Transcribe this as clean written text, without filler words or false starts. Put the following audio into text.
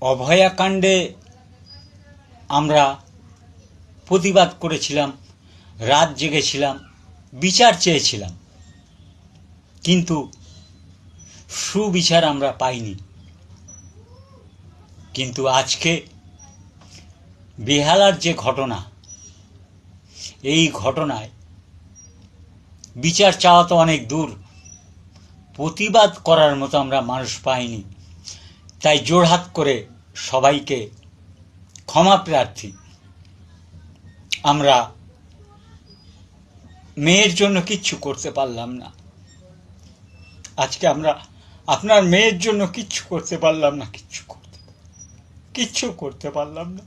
অভয়াকাণ্ডে আমরা প্রতিবাদ করেছিলাম, রাত জেগেছিলাম, বিচার চেয়েছিলাম, কিন্তু সুবিচার আমরা পাইনি। কিন্তু আজকে বেহালার যে ঘটনা, এই ঘটনায় বিচার চাওয়া তো অনেক দূর, প্রতিবাদ করার মতো আমরা মানুষ পাইনি। তাই জোড়হাত করে সবাইকে ক্ষমা প্রার্থী। আমরা মেয়ের জন্য কিচ্ছু করতে পারলাম না, আজকে আমরা আপনার মেয়ের জন্য কিচ্ছু করতে পারলাম না, কিচ্ছু করতে পারলাম না।